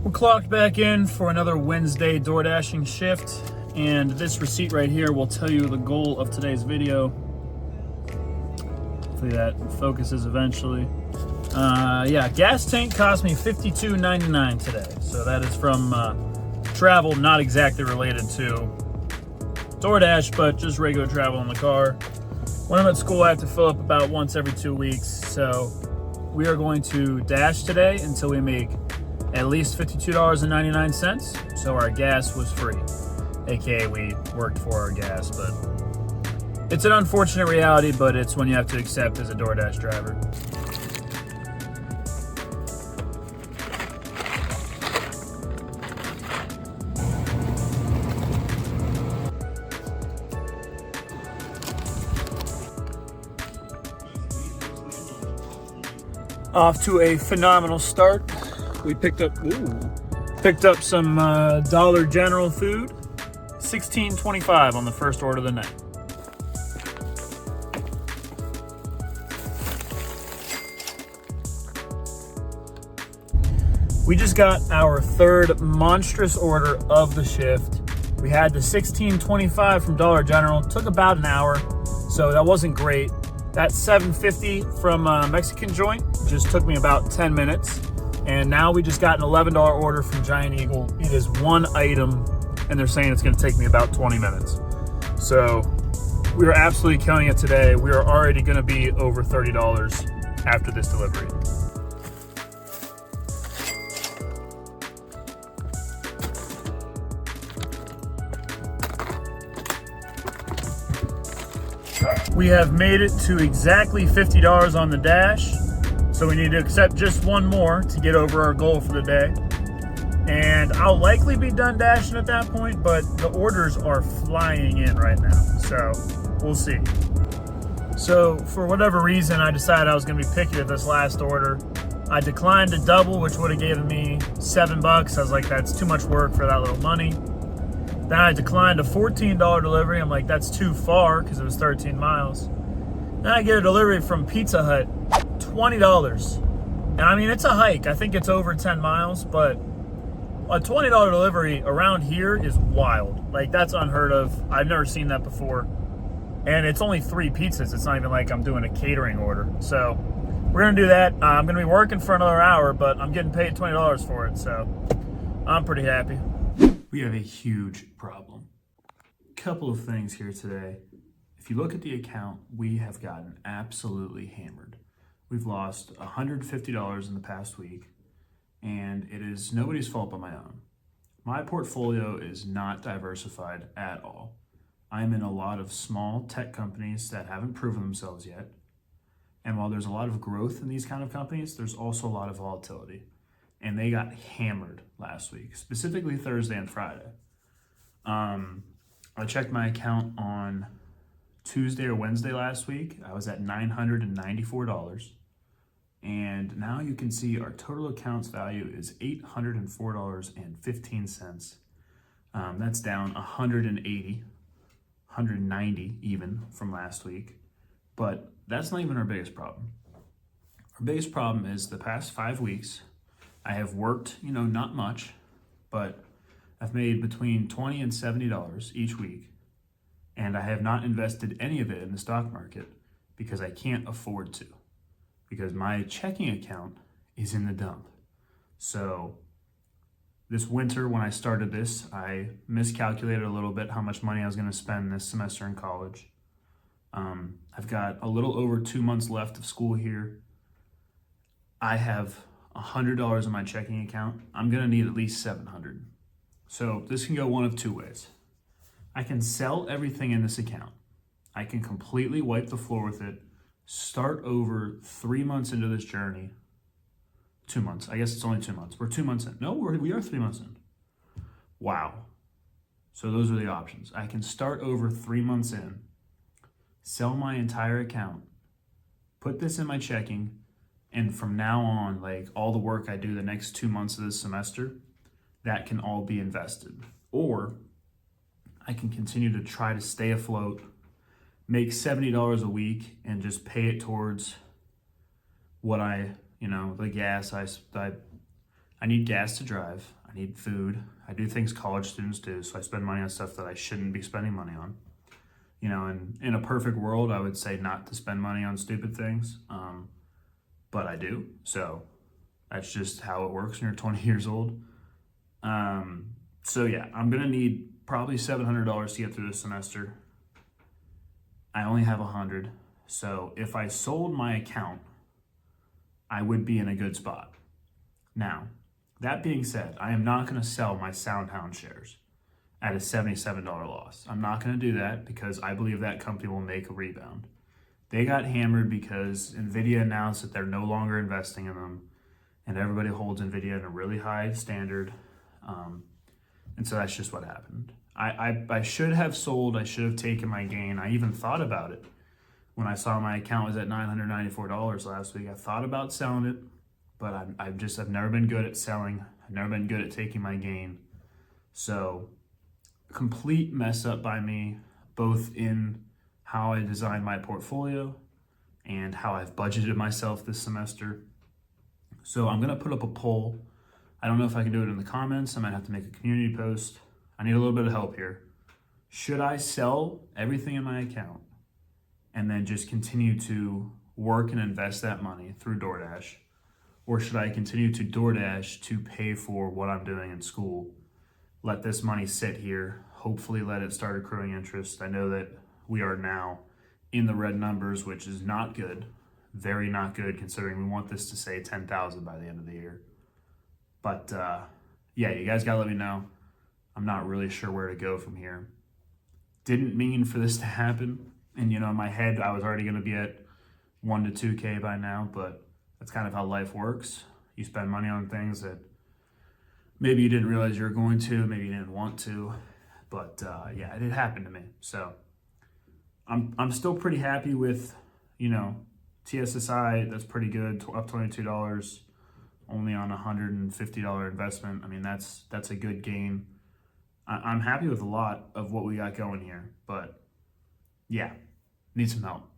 We're clocked back in for another Wednesday DoorDashing shift, and this receipt right here will tell you the goal of today's video. Hopefully that focuses eventually. Yeah, gas tank cost me $52.99 today, so that is from travel, not exactly related to DoorDash, but just regular travel in the car. When I'm at school, I have to fill up about once every 2 weeks, so we are going to dash today until we make at least $52.99, so our gas was free, aka we worked for our gas. But it's an unfortunate reality, but it's one you have to accept as a DoorDash driver. Off to a phenomenal start. We picked up some Dollar General food, $16.25 on the first order of the night. We just got our third Monstrous order of the shift. We had the $16.25 from Dollar General. Took about an hour, so that wasn't great. That $7.50 from a Mexican joint just took me about 10 minutes. And now we just got an $11 order from Giant Eagle. It is one item, and they're saying it's gonna take me about 20 minutes. So we are absolutely killing it today. We are already gonna be over $30 after this delivery. We have made it to exactly $50 on the dash. So we need to accept just one more to get over our goal for the day. And I'll likely be done dashing at that point, but the orders are flying in right now. So we'll see. So for whatever reason, I decided I was gonna be picky with this last order. I declined a double, which would have given me $7. I was like, that's too much work for that little money. Then I declined a $14 delivery. I'm like, that's too far because it was 13 miles. Then I get a delivery from Pizza Hut, $20. And I mean, it's a hike. I think it's over 10 miles, but a $20 delivery around here is wild. Like, that's unheard of. I've never seen that before. And it's only 3 pizzas. It's not even like I'm doing a catering order. So we're gonna do that. I'm gonna be working for another hour, but I'm getting paid $20 for it. So I'm pretty happy. We have a huge problem. Couple of things here today. If you look at the account, we have gotten absolutely hammered. We've lost $150 in the past week, and it is nobody's fault but my own. My portfolio is not diversified at all. I'm in a lot of small tech companies that haven't proven themselves yet. And while there's a lot of growth in these kind of companies, there's also a lot of volatility. And they got hammered last week, specifically Thursday and Friday. I checked my account on Tuesday or Wednesday last week. I was at $994. And now you can see our total accounts value is $804.15. That's down 180, 190 even from last week. But that's not even our biggest problem. Our biggest problem is the past 5 weeks, I have worked, not much, but I've made between $20 and $70 each week. And I have not invested any of it in the stock market because I can't afford to. Because my checking account is in the dump. So this winter, when I started this, I miscalculated a little bit how much money I was gonna spend this semester in college. I've got a little over 2 months left of school here. I have $100 in my checking account. I'm gonna need at least $700. So this can go one of 2 ways. I can sell everything in this account. I can completely wipe the floor with it, start over 3 months into this journey. 2 months. I guess it's only 2 months. We're 2 months in. No, we are 3 months in. Wow. So those are the options. I can start over 3 months in, sell my entire account, put this in my checking, and from now on, like all the work I do the next 2 months of this semester, that can all be invested. Or I can continue to try to stay afloat, make $70 a week and just pay it towards what I, the gas I I need gas to drive. I need food. I do things college students do, so I spend money on stuff that I shouldn't be spending money on. And in a perfect world, I would say not to spend money on stupid things, but I do. So that's just how it works when you're 20 years old. So yeah, I'm gonna need probably $700 to get through this semester. I only have 100, so if I sold my account, I would be in a good spot. Now, that being said, I am not gonna sell my SoundHound shares at a $77 loss. I'm not gonna do that because I believe that company will make a rebound. They got hammered because NVIDIA announced that they're no longer investing in them, and everybody holds NVIDIA in a really high standard. And so that's just what happened. I should have sold, I should have taken my gain. I even thought about it when I saw my account was at $994 last week. I thought about selling it, but I've never been good at selling. I've never been good at taking my gain. So complete mess up by me, both in how I designed my portfolio and how I've budgeted myself this semester. So I'm gonna put up a poll. I don't know if I can do it in the comments. I might have to make a community post. I need a little bit of help here. Should I sell everything in my account and then just continue to work and invest that money through DoorDash? Or should I continue to DoorDash to pay for what I'm doing in school? Let this money sit here, hopefully let it start accruing interest. I know that we are now in the red numbers, which is not good, very not good considering we want this to say 10,000 by the end of the year. But yeah, you guys gotta let me know. I'm not really sure where to go from here. Didn't mean for this to happen. And in my head, I was already gonna be at 1 to 2K by now, but that's kind of how life works. You spend money on things that maybe you didn't realize you were going to, maybe you didn't want to, but yeah, it did happen to me. So I'm still pretty happy with, TSSI. That's pretty good, up $22, only on a $150 investment. I mean, that's a good gain. I'm happy with a lot of what we got going here, but yeah, need some help.